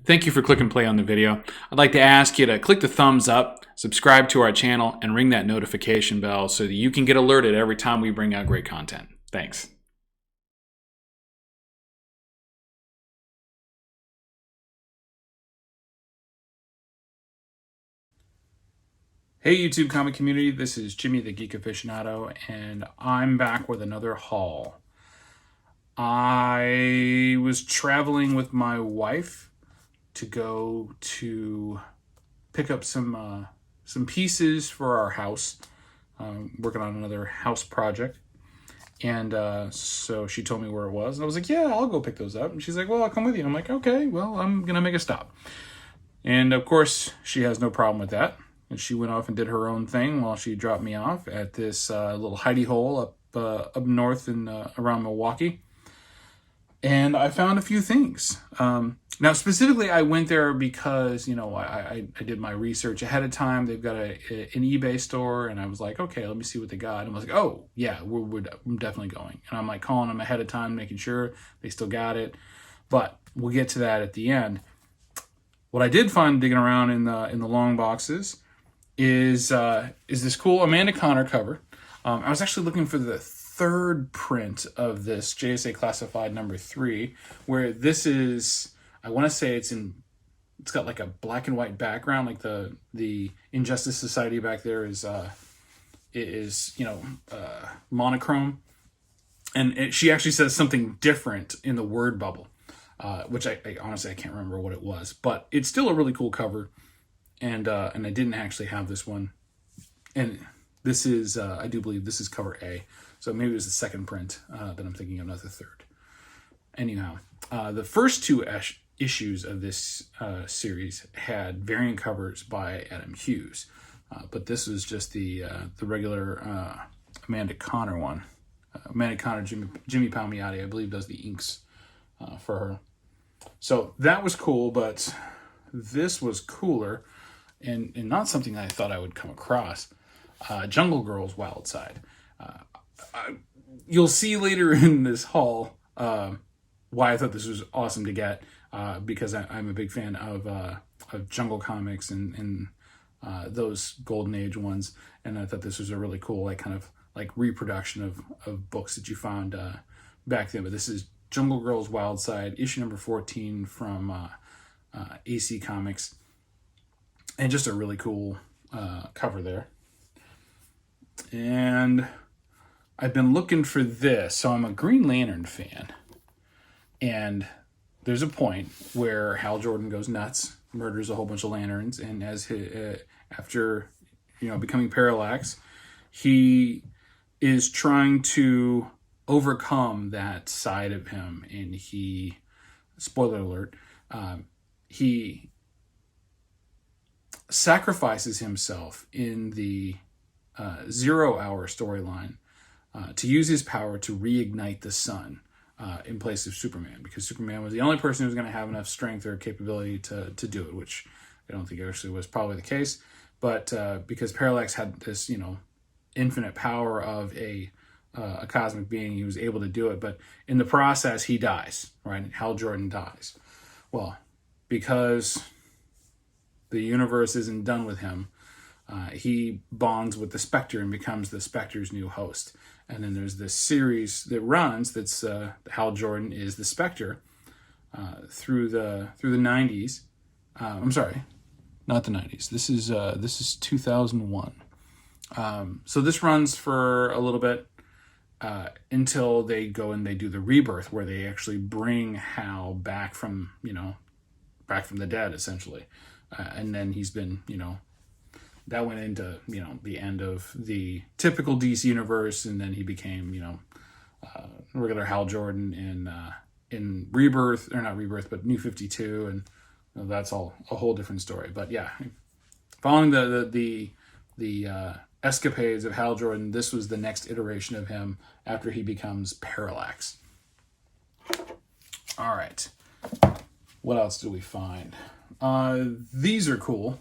Thank you for clicking play on the video. I'd like to ask you to click the thumbs up, subscribe to our channel, and ring that notification bell so that you can get alerted every time we bring out great content. Thanks. Hey YouTube comic community, this is Jimmy the Geek Aficionado, and I'm back with another haul. I was traveling with my wife to go to pick up some pieces for our house. Working on another house project, and so she told me where it was, and I was like, yeah, I'll go pick those up. And she's like, well, I'll come with you. And I'm like, okay, well, I'm gonna make a stop. And of course she has no problem with that, and she went off and did her own thing while she dropped me off at this little hidey hole up north in around Milwaukee. And I found a few things. Now, specifically, I went there because, I did my research ahead of time. They've got an eBay store, and I was like, okay, let me see what they got. And I was like, oh, yeah, we're definitely going. And I'm like calling them ahead of time, making sure they still got it. But we'll get to that at the end. What I did find digging around in the long boxes is this cool Amanda Conner cover. I was actually looking for the third print of this JSA Classified number 3, where this is, I want to say it's got like a black and white background, like the Injustice Society back there is monochrome, and she actually says something different in the word bubble, which I honestly I can't remember what it was, but it's still a really cool cover, and I didn't actually have this one, and this is I do believe this is cover A. So maybe it was the second print that I'm thinking of, not the third. Anyhow, the first two issues of this series had variant covers by Adam Hughes, but this was just the regular Amanda Conner one. Amanda Conner, Jimmy Palmiotti, I believe, does the inks for her. So that was cool, but this was cooler, and not something I thought I would come across. Jungle Girl's Wild Side. You'll see later in this haul why I thought this was awesome to get, because I'm a big fan of Jungle comics and those Golden Age ones, and I thought this was a really cool kind of reproduction of books that you found back then. But this is Jungle Girl's Wild Side, issue number 14 from AC Comics, and just a really cool cover there. And I've been looking for this. So I'm a Green Lantern fan, and there's a point where Hal Jordan goes nuts, murders a whole bunch of lanterns, and after becoming Parallax, he is trying to overcome that side of him, and he, spoiler alert, he sacrifices himself in the 0 Hour storyline to use his power to reignite the sun in place of Superman, because Superman was the only person who was going to have enough strength or capability to do it, which I don't think actually was probably the case. But because Parallax had this, infinite power of a cosmic being, he was able to do it. But in the process, he dies, right? Hal Jordan dies. Well, because the universe isn't done with him, he bonds with the Spectre and becomes the Spectre's new host. And then there's this series that runs that's Hal Jordan is the Spectre through the 90s. I'm sorry, not the 90s. This is 2001. So this runs for a little bit until they go and they do the rebirth, where they actually bring Hal back from the dead, essentially. And then he's been, that went into, the end of the typical DC universe, and then he became, regular Hal Jordan in Rebirth, or not Rebirth, but New 52, and that's all a whole different story. But yeah, following the escapades of Hal Jordan, this was the next iteration of him after he becomes Parallax. All right, what else do we find? These are cool.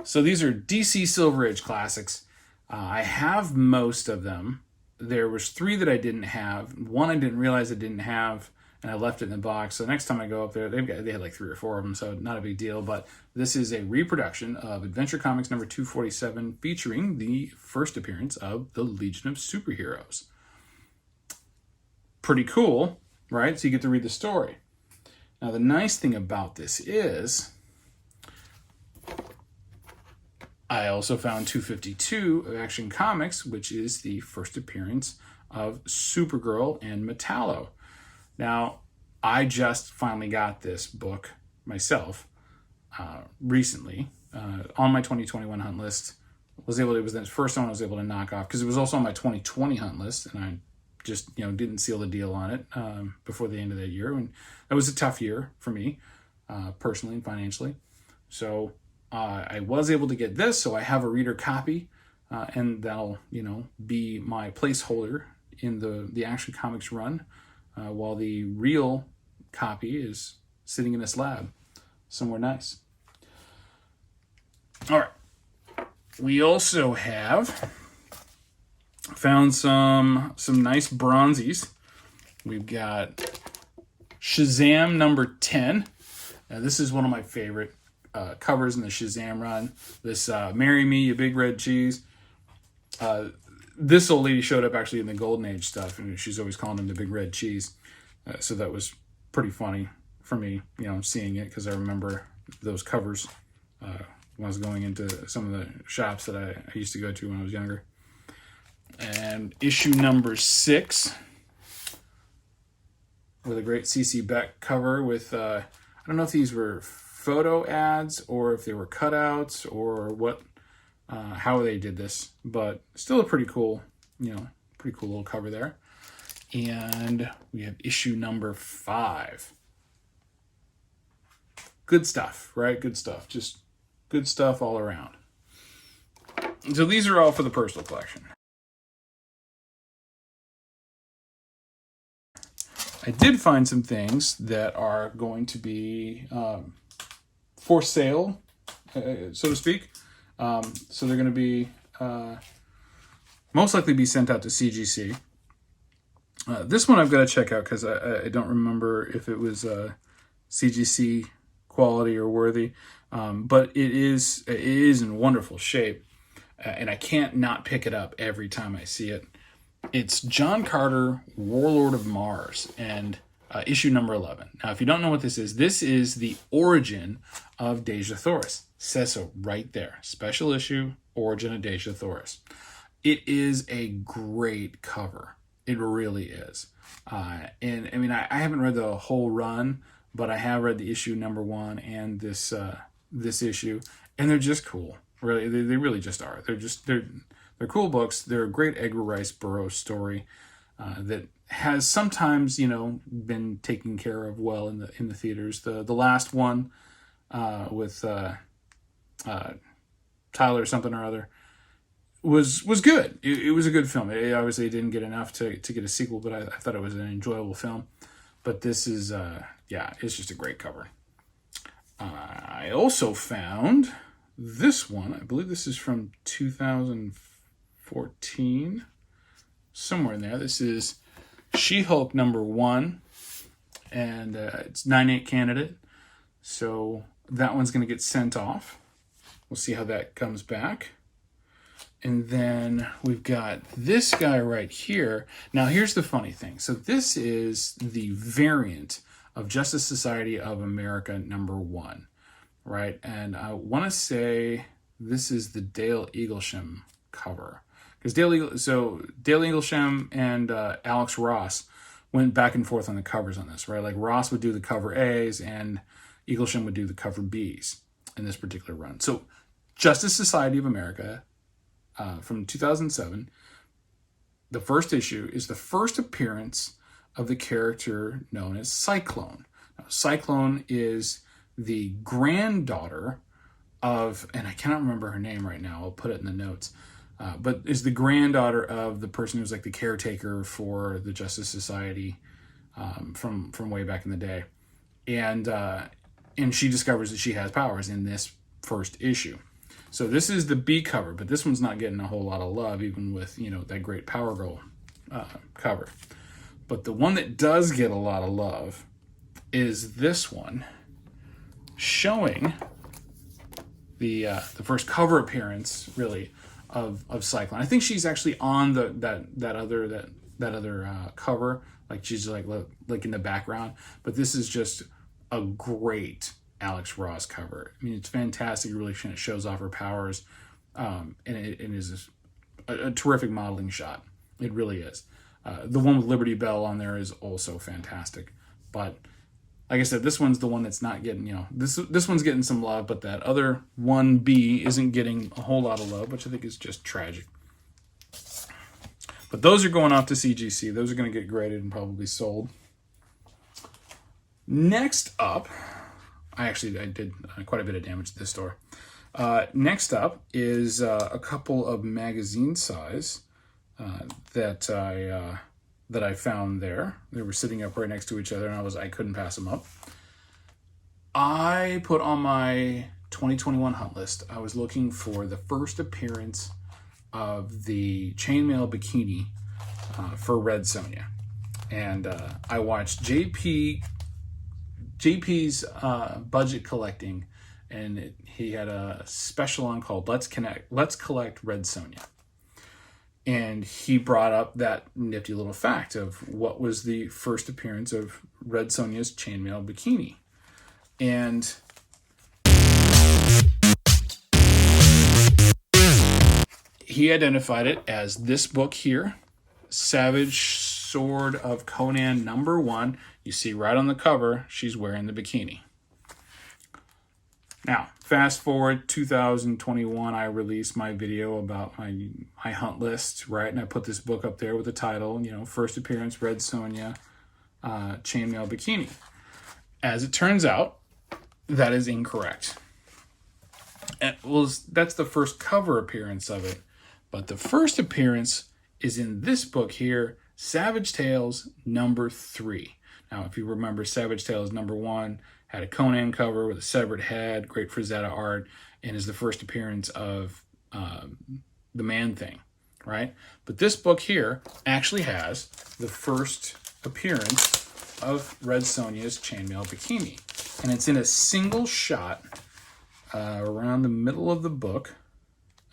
So these are DC Silverage Classics. I have most of them. There was 3 that I didn't have. 1 I didn't realize I didn't have, and I left it in the box. So next time I go up there, they had like 3 or 4 of them, so not a big deal. But this is a reproduction of Adventure Comics number 247, featuring the first appearance of the Legion of Superheroes. Pretty cool, right? So you get to read the story. Now, the nice thing about this is I also found 252 of Action Comics, which is the first appearance of Supergirl and Metallo. Now, I just finally got this book myself recently on my 2021 hunt list. It was the first one I was able to knock off because it was also on my 2020 hunt list, and I just didn't seal the deal on it before the end of that year. And that was a tough year for me personally and financially. So I was able to get this, so I have a reader copy, and that'll be my placeholder in the Action Comics run, while the real copy is sitting in a slab somewhere nice. All right, we also have found some nice bronzies. We've got Shazam number 10. Now, this is one of my favorite covers in the Shazam run. This Marry Me, You Big Red Cheese. This old lady showed up actually in the Golden Age stuff, and she's always calling him the Big Red Cheese. So that was pretty funny for me, seeing it, because I remember those covers when I was going into some of the shops that I used to go to when I was younger. And issue number 6 with a great CC Beck cover with, I don't know if these were photo ads or if they were cutouts or what, how they did this, but still a pretty cool little cover there. And we have issue number 5. Good stuff, right? Good stuff. Just good stuff all around. So these are all for the personal collection. I did find some things that are going to be for sale, so to speak. So they're going to be most likely be sent out to CGC. This one I've got to check out because I don't remember if it was CGC quality or worthy, but it is in wonderful shape, and I can't not pick it up every time I see it. It's John Carter, Warlord of Mars, and issue number 11. Now, if you don't know what this is the origin of Dejah Thoris. Says so right there. Special issue, origin of Dejah Thoris. It is a great cover. It really is. And I mean, I haven't read the whole run, but I have read the issue number 1 and this issue, and they're just cool. Really, they really just are. They're cool books. They're a great Edgar Rice Burroughs story that has sometimes, been taken care of well in the theaters. The last one with Tyler something or other was good. It was a good film. It obviously didn't get enough to get a sequel, but I thought it was an enjoyable film. But this is it's just a great cover. I also found this one. I believe this is from 2014, somewhere in there. This is She-Hulk number 1, and it's 9/8 candidate. So that one's going to get sent off. We'll see how that comes back. And then we've got this guy right here. Now, here's the funny thing. So this is the variant of Justice Society of America number 1, right? And I want to say this is the Dale Eaglesham cover. Because Dale Eaglesham and Alex Ross went back and forth on the covers on this, right? Like Ross would do the cover A's and Eaglesham would do the cover B's in this particular run. So Justice Society of America from 2007, the first issue is the first appearance of the character known as Cyclone. Now, Cyclone is the granddaughter of, and I cannot remember her name right now, I'll put it in the notes, but is the granddaughter of the person who's like the caretaker for the Justice Society from way back in the day. And she discovers that she has powers in this first issue. So this is the B cover, but this one's not getting a whole lot of love, even with, that great Power Girl cover. But the one that does get a lot of love is this one, showing the first cover appearance, really, of Cyclone. I think she's actually on that other cover, like she's like in the background. But this is just a great Alex Ross cover. I mean, it's fantastic. It really shows off her powers, and it is a terrific modeling shot. It really is. The one with Liberty Bell on there is also fantastic. But like I said, this one's the one that's not getting, this one's getting some love, but that other 1B isn't getting a whole lot of love, which I think is just tragic. But those are going off to CGC. Those are going to get graded and probably sold. Next up, I did quite a bit of damage to this store. Next up is a couple of magazine size that I found there. They were sitting up right next to each other, and I couldn't pass them up. I put on my 2021 hunt list, I was looking for the first appearance of the chainmail bikini for Red Sonja. And I watched JP's budget collecting, and he had a special on called Let's Collect Red Sonja. And he brought up that nifty little fact of what was the first appearance of Red Sonja's chainmail bikini. And he identified it as this book here, Savage Sword of Conan number 1. You see right on the cover, she's wearing the bikini. Now, fast forward 2021, I released my video about my hunt list, right? And I put this book up there with the title, first appearance, Red Sonja, chainmail bikini. As it turns out, that is incorrect. That's the first cover appearance of it. But the first appearance is in this book here, Savage Tales number 3. Now, if you remember, Savage Tales number 1 had a Conan cover with a severed head, great Frazetta art, and is the first appearance of the Man-Thing, right? But this book here actually has the first appearance of Red Sonja's chainmail bikini. And it's in a single shot around the middle of the book.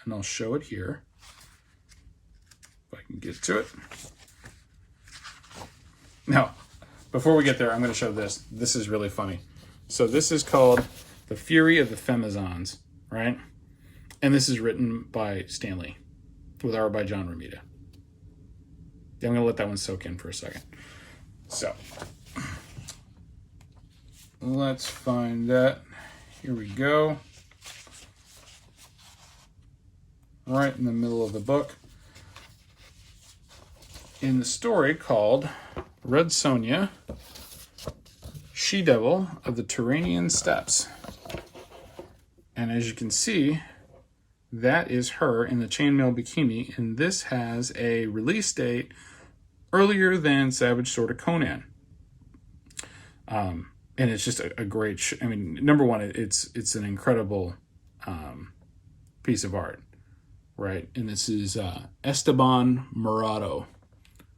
And I'll show it here, if I can get to it. Now, before we get there, I'm going to show this. This is really funny. So this is called The Fury of the Femizons, right? And this is written by Stan Lee with art by John Romita. I'm going to let that one soak in for a second. So, let's find that. Here we go. Right in the middle of the book. In the story called Red Sonja, She-Devil of the Turanian Steppes. And as you can see, that is her in the chainmail bikini, and this has a release date earlier than Savage Sword of Conan. And it's just a great, number one, it's an incredible piece of art, right? And this is Esteban Morado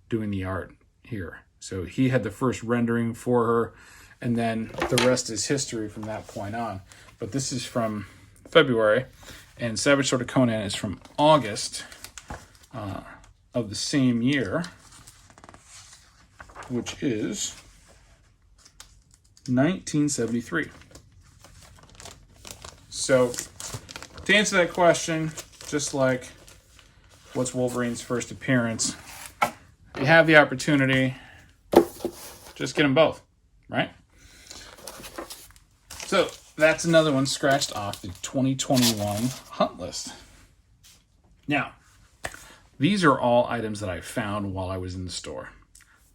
doing the art here. So he had the first rendering for her, and then the rest is history from that point on. But this is from February, and Savage Sword of Conan is from August of the same year, which is 1973. So, to answer that question, just like what's Wolverine's first appearance, if you have the opportunity, just get them both, right? So, that's another one scratched off the 2021 hunt list. Now, these are all items that I found while I was in the store.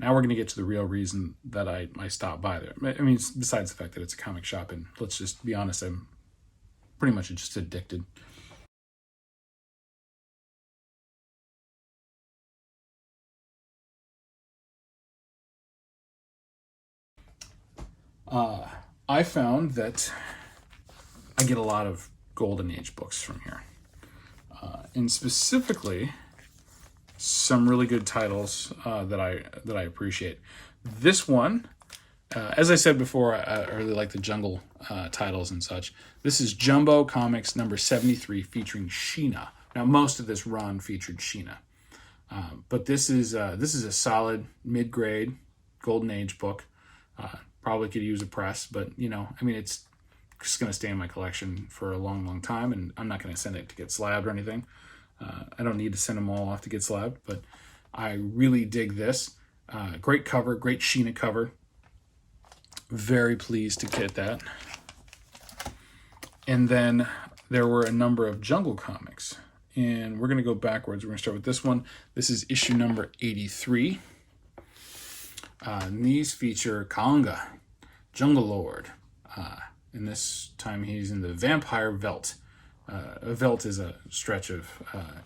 Now we're going to get to the real reason that I stopped by there. Besides the fact that it's a comic shop, and let's just be honest, I'm pretty much just addicted. I found that I get a lot of Golden Age books from here. And specifically, some really good titles that I appreciate. This one, as I said before, I really like the Jungle titles and such. This is Jumbo Comics number 73 featuring Sheena. Now, most of this run featured Sheena, but this is a solid mid-grade Golden Age book. Probably could use a press, but I mean, it's just going to stay in my collection for a long, long time, and I'm not going to send it to get slabbed or anything. I don't need to send them all off to get slabbed, but I really dig this. Great cover, great Sheena cover. Very pleased to get that. And then there were a number of Jungle comics, and we're going to go backwards. We're going to start with this one. This is issue number 83. And these feature Kanga, Jungle Lord. And this time he's in the Vampire Veldt. A veldt is a stretch of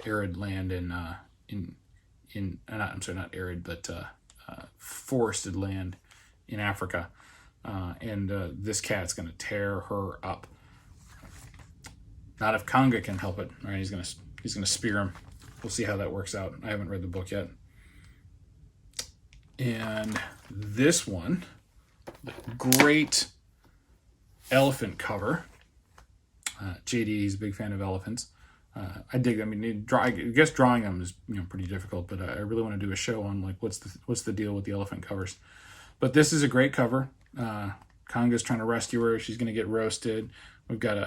arid land not arid, but forested land in Africa. And this cat's going to tear her up. Not if Kanga can help it. All right, he's gonna spear him. We'll see how that works out. I haven't read the book yet. And this one, great elephant cover. JD is a big fan of elephants. I dig them. I mean, I guess drawing them is pretty difficult, but I really want to do a show on like what's the deal with the elephant covers. But this is a great cover. Kanga's trying to rescue her. She's going to get roasted. We've got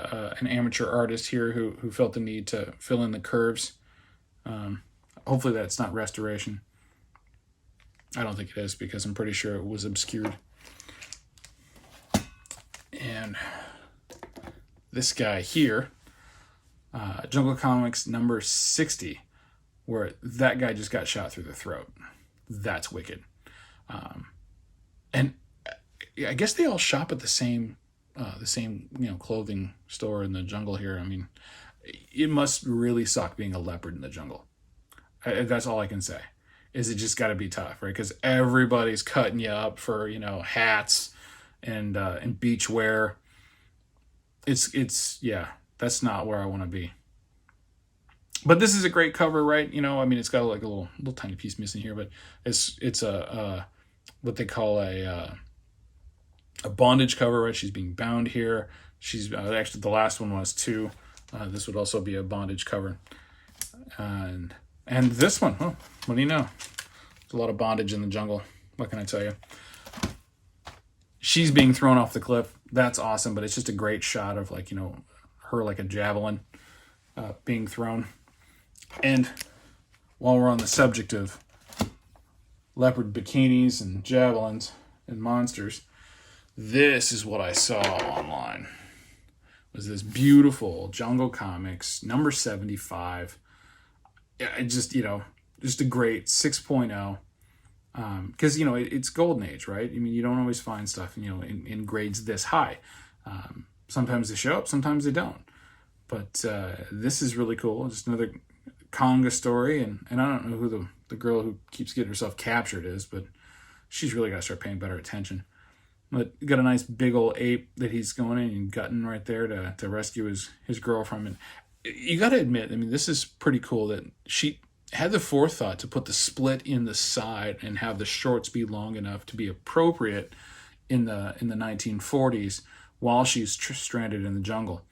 an amateur artist here who felt the need to fill in the curves. Hopefully that's not restoration. I don't think it is, because I'm pretty sure it was obscured. And this guy here, Jungle Comics number 60, where that guy just got shot through the throat. That's wicked. And I guess they all shop at the same clothing store in the jungle here. I mean, it must really suck being a leopard in the jungle. That's all I can say. Is it just got to be tough, right? Because everybody's cutting you up for hats and beach wear. It's that's not where I want to be. But this is a great cover, right? I mean, it's got like a little tiny piece missing here, but it's a what they call a bondage cover, right? She's being bound here. She's actually, the last one was too. This would also be a bondage cover. And this one, what do you know? There's a lot of bondage in the jungle. What can I tell you? She's being thrown off the cliff. That's awesome, but it's just a great shot of her like a javelin being thrown. And while we're on the subject of leopard bikinis and javelins and monsters, this is what I saw online. It was this beautiful Jungle Comics number 75. Just a great 6.0. Because it's Golden Age, right? I mean, you don't always find stuff in grades this high. Sometimes they show up, sometimes they don't. But this is really cool. Just another Kanga story, and I don't know who the girl who keeps getting herself captured is, but she's really got to start paying better attention. But you got a nice big old ape that he's going in and gutting right there to rescue his girl from. And you got to admit, I mean, this is pretty cool that she had the forethought to put the split in the side and have the shorts be long enough to be appropriate in the 1940s while she's stranded in the jungle.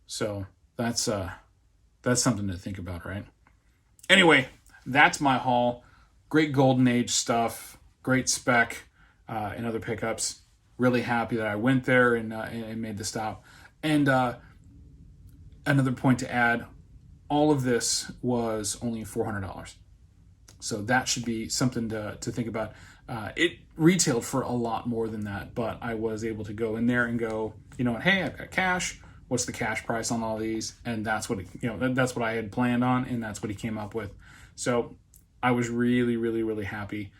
So that's something to think about, right? Anyway, that's my haul. Great Golden Age stuff, great spec, and other pickups. Really happy that I went there and made the stop. And another point to add, all of this was only $400. So that should be something to think about. It retailed for a lot more than that, but I was able to go in there and go, hey, I've got cash. What's the cash price on all these? And that's what that's what I had planned on, and that's what he came up with. So I was really, really, really happy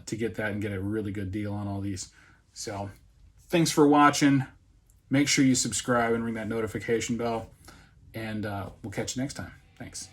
to get that and get a really good deal on all these. So thanks for watching. Make sure you subscribe and ring that notification bell, and we'll catch you next time. Thanks.